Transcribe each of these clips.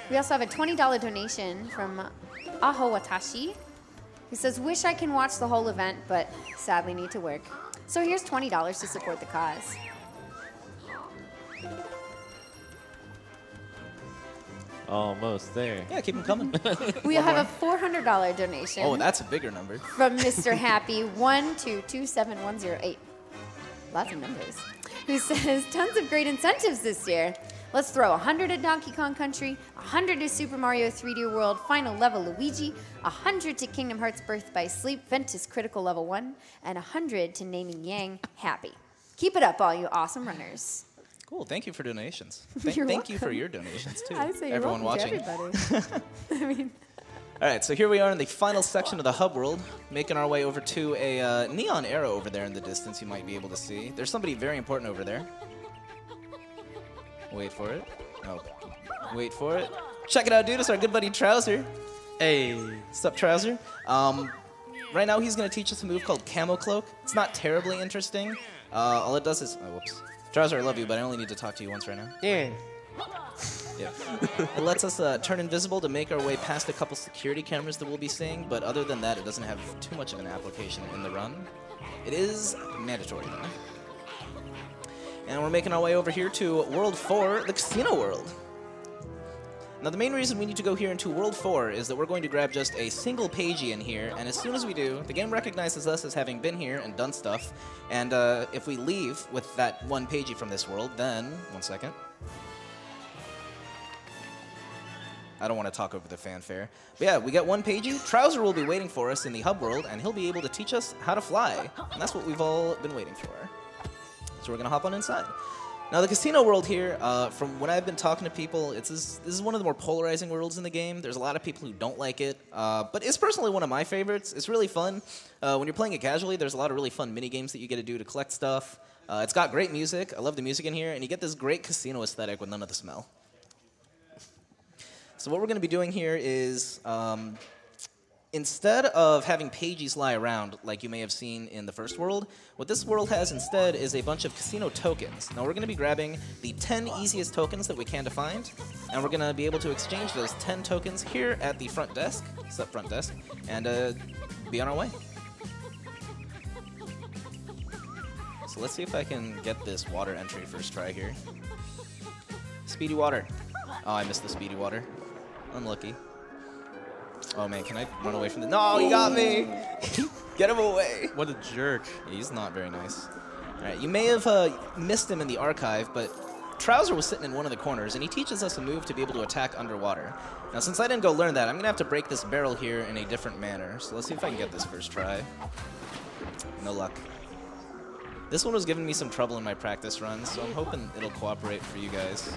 We also have a $20 donation from Ahowatashi, who says, wish I can watch the whole event, but sadly need to work. So here's $20 to support the cause. Almost there. Yeah, keep them coming. We have a $400 donation. Oh, that's a bigger number. From Mr. Happy 1227108. Lots of numbers. Who says, tons of great incentives this year. Let's throw 100 at Donkey Kong Country, 100 to Super Mario 3D World Final Level Luigi, 100 to Kingdom Hearts Birth by Sleep Ventus Critical Level 1, and 100 to Naming Yang Happy. Keep it up, all you awesome runners. Cool, thank you for donations. You're thank you for welcome. your donations, too. I say you're Everyone welcome watching. to everybody. I mean, All right, so here we are in the final section of the hub world, making our way over to a neon arrow over there in the distance you might be able to see. There's somebody very important over there. Wait for it. Oh, wait for it. Check it out, dude. It's our good buddy Trouser. Hey. What's up, Trouser? Right now he's going to teach us a move called Camo Cloak. It's not terribly interesting. All it does is... Oh, whoops. Trouser, I love you, but I only need to talk to you once right now. Yeah. Yeah. It lets us turn invisible to make our way past a couple security cameras that we'll be seeing, but other than that, it doesn't have too much of an application in the run. It is mandatory, though. And we're making our way over here to World 4, the Casino World. Now, the main reason we need to go here into World 4 is that we're going to grab just a single pagey in here, and as soon as we do, the game recognizes us as having been here and done stuff, and if we leave with that one pagey from this world, then... One second. I don't want to talk over the fanfare. But yeah, we get one pagey. Trouser will be waiting for us in the hub world, and he'll be able to teach us how to fly. And that's what we've all been waiting for. So we're going to hop on inside. Now, the casino world here, from when I've been talking to people, this is one of the more polarizing worlds in the game. There's a lot of people who don't like it, but it's personally one of my favorites. It's really fun. When you're playing it casually, there's a lot of really fun mini-games that you get to do to collect stuff. It's got great music. I love the music in here, and you get this great casino aesthetic with none of the smell. So what we're going to be doing here is, instead of having pages lie around like you may have seen in the first world, what this world has instead is a bunch of casino tokens. Now we're going to be grabbing the 10 easiest tokens that we can to find, and we're going to be able to exchange those 10 tokens here at the front desk, front desk, and be on our way. So let's see if I can get this water entry first try here. Speedy water. Oh, I missed the speedy water. Unlucky. Oh man, can I run away from the... No, he got me! Get him away! What a jerk. Yeah, he's not very nice. Alright, you may have missed him in the archive, but Trouser was sitting in one of the corners, and he teaches us a move to be able to attack underwater. Now, since I didn't go learn that, I'm going to have to break this barrel here in a different manner. So let's see if I can get this first try. No luck. This one was giving me some trouble in my practice runs, so I'm hoping it'll cooperate for you guys.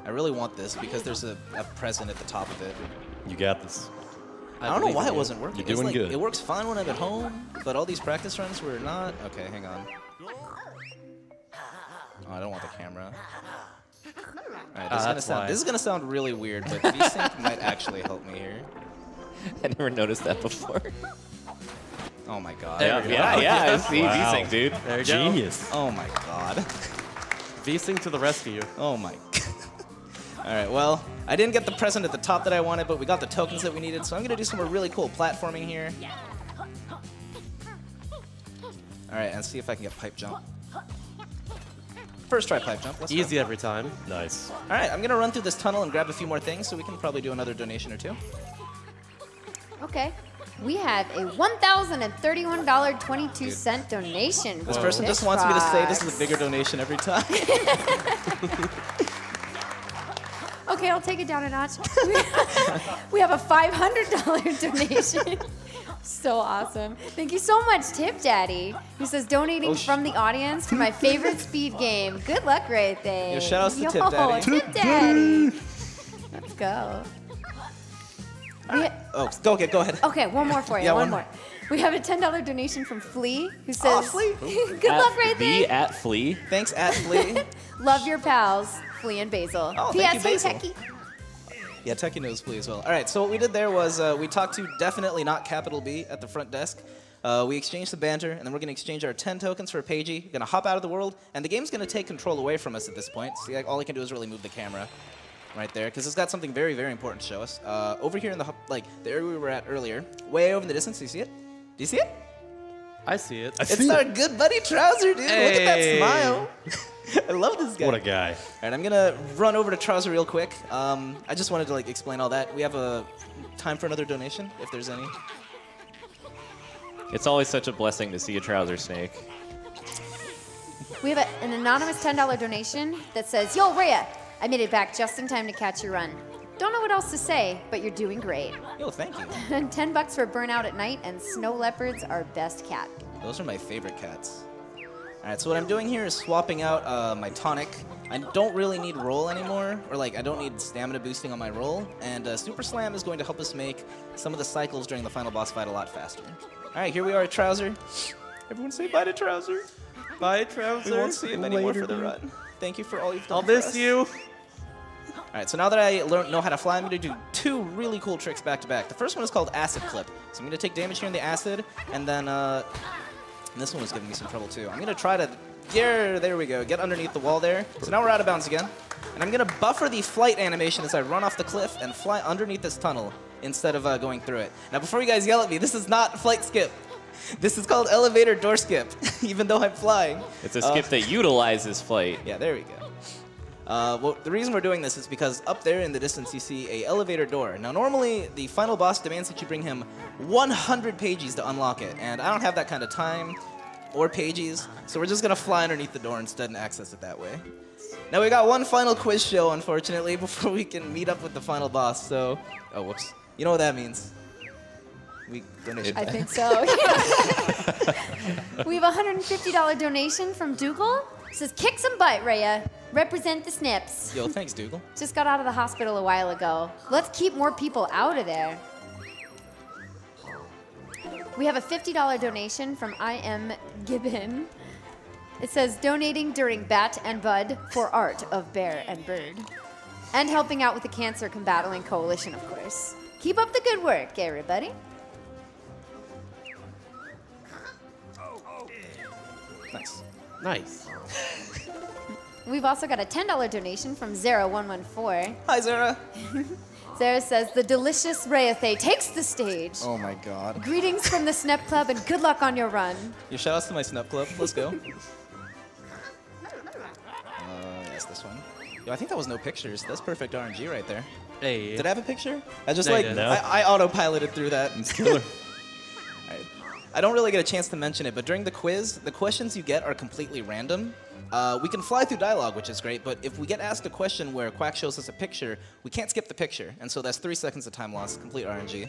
I really want this because there's a present at the top of it. You got this. I don't know why it wasn't working. You're doing good. It works fine when I'm at home, but all these practice runs were not. Okay, hang on. Oh, I don't want the camera. All right, this is gonna sound really weird, but VSync might actually help me here. I never noticed that before. Oh my god. Yeah, I see Wow. VSync, dude. There you Genius. Oh my god. go. V-Sync to the rescue. Oh my. All right, well, I didn't get the present at the top that I wanted, but we got the tokens that we needed, so I'm going to do some really cool platforming here. All right, and see if I can get pipe jump. First try pipe jump. Let's Easy go. every time. Nice. All right, I'm going to run through this tunnel and grab a few more things, so we can probably do another donation or two. okay. We have a $1,031.22 donation. This from person just wants me to say this is Pitchbox. a bigger donation every time. Okay, I'll take it down a notch. We have a $500 donation. So awesome. Thank you so much, Tip Daddy, who says donating from the audience for my favorite speed game. Good luck, Reyathae. Yeah, shout outs to Tip Daddy. Tip Daddy. Let's go. Oh, go ahead. Okay, one more for you. Yeah, one one more. We have a $10 donation from Flea, who says, Oh, Flea. Good luck, Reyathae. at Flea. Thanks, Flea. Love your pals, Flea and Basil. Oh, thank you, P.S. Hey, Basil. Techie. Yeah, Techie knows Flea as well. All right, so what we did there was we talked to definitely not capital B at the front desk. We exchange the banter, and then we're going to exchange our 10 tokens for a Pagey. We're going to hop out of the world, and the game's going to take control away from us at this point. See, like, all I can do is really move the camera right there, because it's got something very, very important to show us. Over here in the area we were at earlier, way over in the distance, do you see it? Do you see it? I see it. It's our good buddy Trouser, dude. Hey. Look at that smile. I love this guy. What a guy. All right, I'm gonna run over to Trouser real quick. I just wanted to like explain all that. We have a time for another donation, if there's any. It's always such a blessing to see a trouser snake. We have an anonymous $10 donation that says, "Yo, Rhea, I made it back just in time to catch your run. Don't know what else to say, but you're doing great." Yo, thank you. And $10 for burnout at night, and snow leopards are best cat. Those are my favorite cats. All right, so what I'm doing here is swapping out my tonic. I don't really need roll anymore, or like I don't need stamina boosting on my roll, and Super Slam is going to help us make some of the cycles during the final boss fight a lot faster. All right, here we are at Trouser. Everyone say bye to Trouser. Bye, Trouser. We won't see him anymore for the run. Thank you for all you've done I'll for miss us. you. All right, so now that I know how to fly, I'm going to do two really cool tricks back to back. The first one is called Acid Clip. So I'm going to take damage here in the acid, and then and this one was giving me some trouble too. I'm going to try to, there we go, get underneath the wall there. So now we're out of bounds again. And I'm going to buffer the flight animation as I run off the cliff and fly underneath this tunnel instead of going through it. Now before you guys yell at me, this is not flight skip. This is called elevator door skip, even though I'm flying. It's a skip that utilizes flight. Yeah, there we go. Well, the reason we're doing this is because up there in the distance you see a elevator door. Now normally the final boss demands that you bring him 100 pages to unlock it, and I don't have that kind of time or pages, so we're just gonna fly underneath the door instead and access it that way. Now we got one final quiz show, unfortunately, before we can meet up with the final boss, so... Oh, whoops. You know what that means. Donation. I think so. We have a $150 donation from Dougal. It says, "Kick some butt, Rhea. Represent the Snips. Yo, thanks, Dougal. Just got out of the hospital a while ago. Let's keep more people out of there." We have a $50 donation from I M Gibbon. It says, "Donating during Bat and Bud for art of bear and bird." And helping out with the Cancer Combattling Coalition, of course. Keep up the good work, everybody. Nice. Nice. We've also got a $10 donation from Zara114. Hi, Zara. Zara says, "The delicious Reyathae takes the stage. Oh my god. Greetings from the Snep Club and good luck on your run." Your shout outs to my Snup Club. Let's go. Yes, this one. Yo, I think that was no pictures. That's perfect RNG right there. Hey. Did I have a picture? I just No, you like, didn't. I autopiloted through that. It's killer. Alright. I don't really get a chance to mention it, but during the quiz, the questions you get are completely random. We can fly through dialogue, which is great, but if we get asked a question where Quack shows us a picture, we can't skip the picture, and so that's 3 seconds of time lost, complete RNG.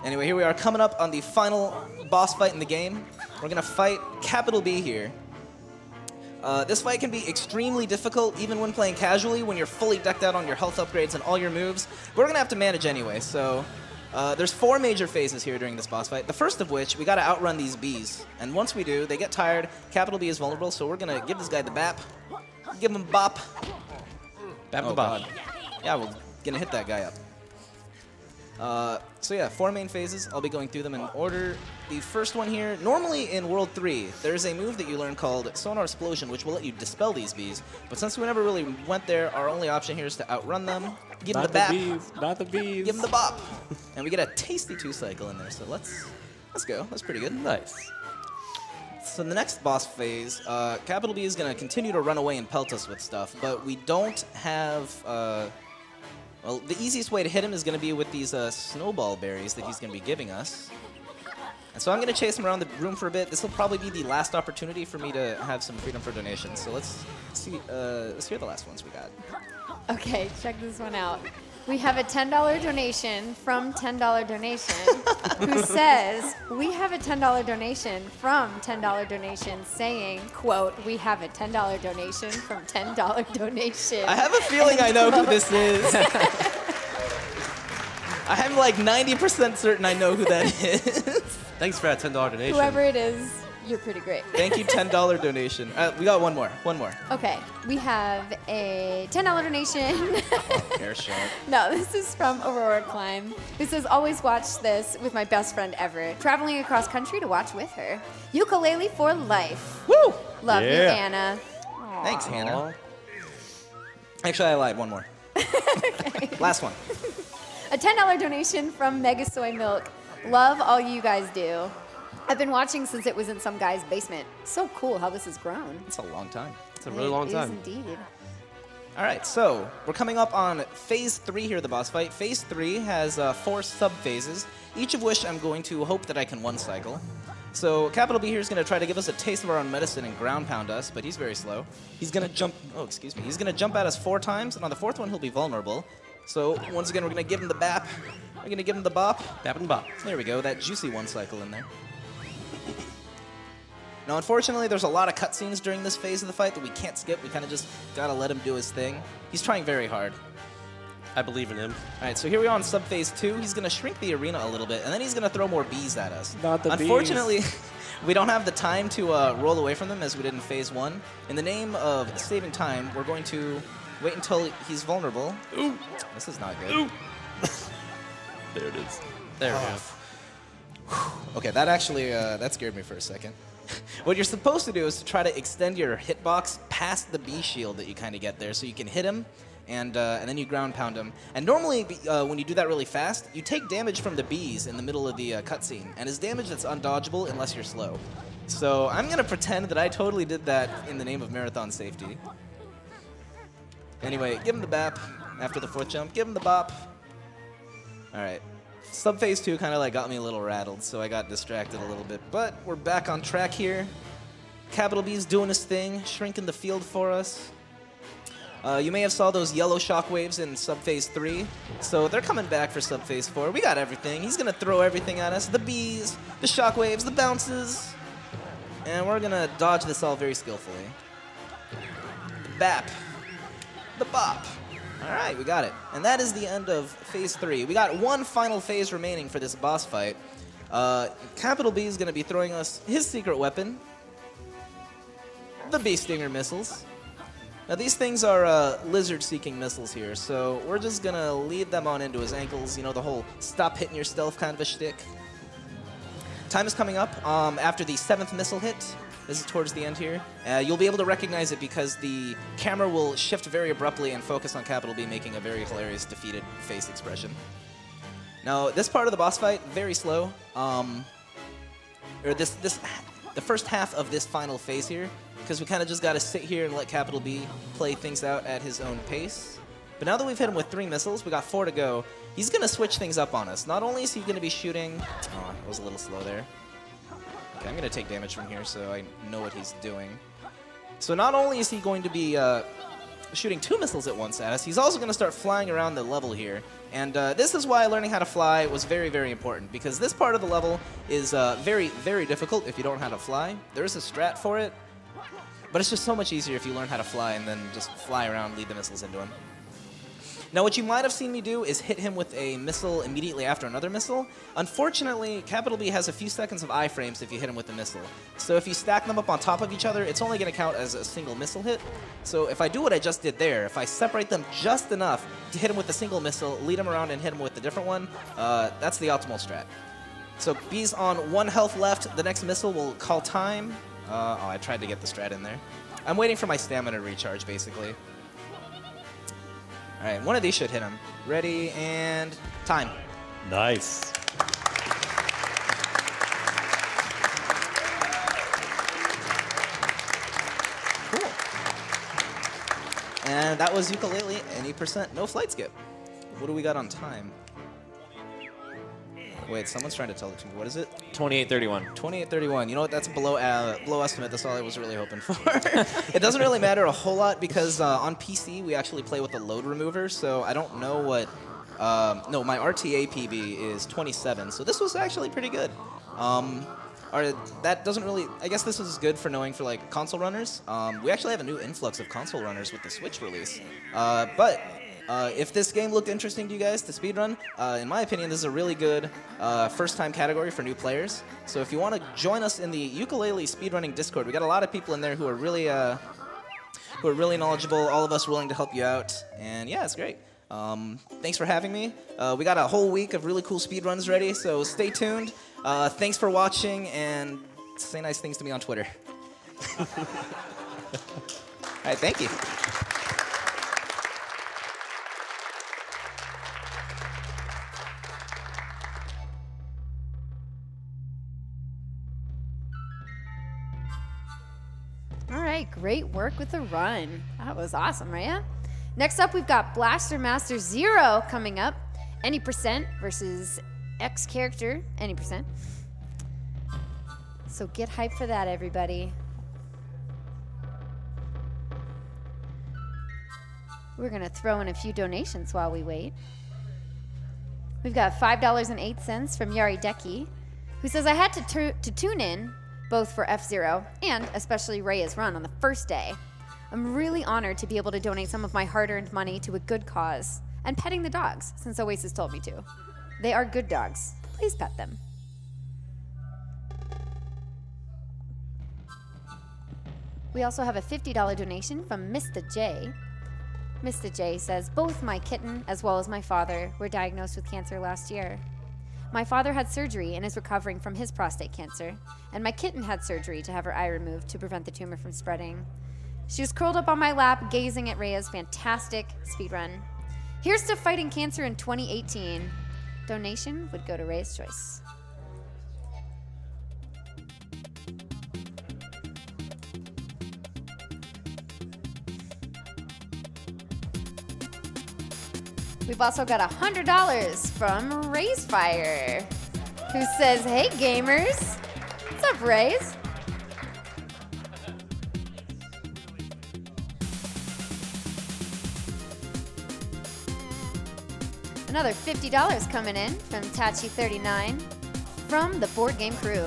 Anyway, here we are coming up on the final boss fight in the game. We're gonna fight Capital B here. This fight can be extremely difficult, even when playing casually, when you're fully decked out on your health upgrades and all your moves, but we're gonna have to manage anyway, so... there's 4 major phases here during this boss fight. The first of which, we gotta outrun these bees. And once we do, they get tired. Capital B is vulnerable, so we're gonna give this guy the bap. Give him a bop. Bap Oh, the bop. God. Yeah, we're gonna hit that guy up. So yeah, 4 main phases. I'll be going through them in order. The first one here, normally in World 3, there's a move that you learn called Sonar Explosion, which will let you dispel these bees. But since we never really went there, our only option here is to outrun them. Give them the bap. Not the bees. Give him the bop. And we get a tasty 2-cycle in there, so let's go. That's pretty good. Nice. So the next boss phase, Capital B is going to continue to run away and pelt us with stuff, but we don't have... well, the easiest way to hit him is going to be with these snowball berries that he's going to be giving us. And so I'm going to chase him around the room for a bit. This will probably be the last opportunity for me to have some freedom for donations. So let's see. Let's hear the last ones we got. Okay, check this one out. We have a $10 donation from $10 donation who says, "We have a $10 donation from $10 donation saying, quote, we have a $10 donation from $10 donation." I have a feeling I know who this is. I'm like 90% certain I know who that is. Thanks for that $10 donation. Whoever it is, You're pretty great. Thank you, $10 donation. We got one more. One more. Okay, we have a $10 donation. Air shot. No, this is from Aurora Climb, who says, always watch this with my best friend ever. Traveling across country to watch with her. Yooka Laylee for life. Woo! Love you, Yeah. Anna. Thanks, Hannah. Actually, I lied. One more. Last one. A $10 donation from Mega Soy Milk. Love all you guys do. I've been watching since it was in some guy's basement. So cool how this has grown. It's a long time. It's a really long time. It is indeed. All right, so we're coming up on Phase 3 here of the boss fight. Phase 3 has 4 sub-phases, each of which I'm going to hope that I can one-cycle. So Capital B here is going to try to give us a taste of our own medicine and ground pound us, but he's very slow. He's going to jump, he's going to jump at us 4 times, and on the 4th one he'll be vulnerable. So once again, we're going to give him the bap. We're going to give him the bop. Bap and bop. There we go, that juicy one-cycle in there. Now, unfortunately, there's a lot of cutscenes during this phase of the fight that we can't skip. We kind of just got to let him do his thing. He's trying very hard. I believe in him. All right, so here we are on sub-phase 2. He's going to shrink the arena a little bit, and then he's going to throw more bees at us. Not the bees. Unfortunately, we don't have the time to roll away from them as we did in phase 1. In the name of saving time, we're going to wait until he's vulnerable. Ooh. This is not good. Ooh. There it is. There we go. Okay, that actually, that scared me for a second. What you're supposed to do is to try to extend your hitbox past the bee shield that you kind of get there so you can hit him, and then you ground pound him. And normally, when you do that really fast, you take damage from the bees in the middle of the cutscene, and it's damage that's undodgeable unless you're slow. So I'm going to pretend that I totally did that in the name of marathon safety. Anyway, give him the bap after the 4th jump. Give him the bop. All right. Sub-phase 2 kind of like got me a little rattled, so I got distracted a little bit. But we're back on track here. Capital B's doing his thing, shrinking the field for us. You may have saw those yellow shockwaves in Sub-phase 3, so they're coming back for Sub-phase 4. We got everything. He's going to throw everything at us. The bees, the shockwaves, the bounces. And we're going to dodge this all very skillfully. The bap. The bop. All right, we got it. And that is the end of phase 3. We got one final phase remaining for this boss fight. Capital B is going to be throwing us his secret weapon, the Bee Stinger missiles. Now, these things are lizard-seeking missiles here, so we're just going to lead them on into his ankles, you know, the whole stop hitting your stealth kind of a shtick. Time is coming up after the 7th missile hit. This is towards the end here. You'll be able to recognize it because the camera will shift very abruptly and focus on Capital B, making a very hilarious defeated face expression. Now, this part of the boss fight, very slow. The first half of this final phase here, because we kind of just got to sit here and let Capital B play things out at his own pace. But now that we've hit him with 3 missiles, we got 4 to go, he's going to switch things up on us. Not only is he going to be shooting... Oh, I was a little slow there. Okay, I'm going to take damage from here so I know what he's doing. So not only is he going to be shooting 2 missiles at once at us, he's also going to start flying around the level here. And this is why learning how to fly was very, very important, because this part of the level is very, very difficult if you don't know how to fly. There is a strat for it, but it's just so much easier if you learn how to fly and then just fly around, lead the missiles into him. Now, what you might have seen me do is hit him with a missile immediately after another missile. Unfortunately, Capital B has a few seconds of iframes if you hit him with a missile. So if you stack them up on top of each other, it's only going to count as a single missile hit. So if I do what I just did there, if I separate them just enough to hit him with a single missile, lead him around and hit him with a different one, that's the optimal strat. So B's on 1 health left. The next missile will call time. Oh, I tried to get the strat in there. I'm waiting for my stamina to recharge, basically. All right, one of these should hit him. Ready, and time. Nice. Cool. And that was Yooka Laylee, any percent, no flight skip. What do we got on time? Wait, someone's trying to tell it to me. What is it? 28:31. 28:31. You know what? That's below estimate. That's all I was really hoping for. It doesn't really matter a whole lot because on PC we actually play with a load remover, so I don't know what. No, my RTA PB is 27, so this was actually pretty good. That doesn't really. I guess this is good for knowing for like console runners. We actually have a new influx of console runners with the Switch release, but If this game looked interesting to you guys to speedrun, in my opinion, this is a really good first-time category for new players. So if you want to join us in the Yooka Laylee speedrunning Discord, we got a lot of people in there who are really knowledgeable. All of us willing to help you out, and yeah, it's great. Thanks for having me. We got a whole week of really cool speedruns ready, so stay tuned. Thanks for watching, and say nice things to me on Twitter. All right, thank you. All right, great work with the run. That was awesome, right? Next up, we've got Blaster Master 0 coming up. Any percent versus X character, any percent. So get hyped for that, everybody. We're gonna throw in a few donations while we wait. We've got $5.08 from AGDQ, who says, I had to tune in both for F-Zero and especially Rey's run on the first day. I'm really honored to be able to donate some of my hard-earned money to a good cause and petting the dogs, since Oasis told me to. They are good dogs. Please pet them. We also have a $50 donation from Mr. J. Mr. J says, both my kitten as well as my father were diagnosed with cancer last year. My father had surgery and is recovering from his prostate cancer, and my kitten had surgery to have her eye removed to prevent the tumor from spreading. She was curled up on my lap, gazing at Rhea's fantastic speedrun. Here's to fighting cancer in 2018. Donation would go to Rhea's choice. We've also got $100 from Reyathae, who says, hey gamers. What's up, Rays? Another $50 coming in from Tachi39 from the Board Game Crew.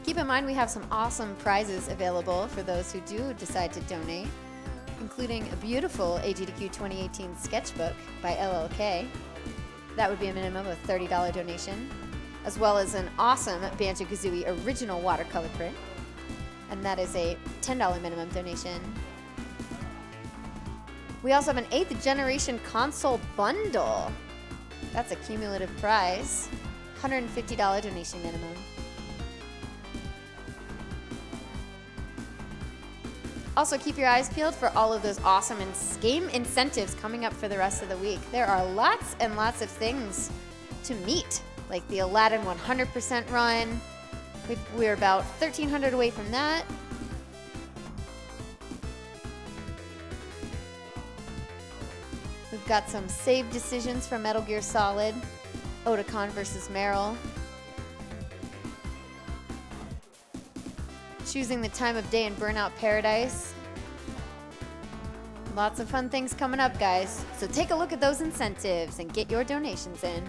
Keep in mind we have some awesome prizes available for those who do decide to donate, including a beautiful AGDQ 2018 sketchbook by LLK. That would be a minimum of $30 donation, as well as an awesome Banjo-Kazooie original watercolor print, and that is a $10 minimum donation. We also have an 8th generation console bundle. That's a cumulative prize, $150 donation minimum. Also, keep your eyes peeled for all of those awesome game incentives coming up for the rest of the week. There are lots and lots of things to meet, like the Aladdin 100% run. We're about 1,300 away from that. We've got some save decisions from Metal Gear Solid, Otakon versus Meryl. Choosing the time of day in Burnout Paradise. Lots of fun things coming up, guys. So take a look at those incentives and get your donations in.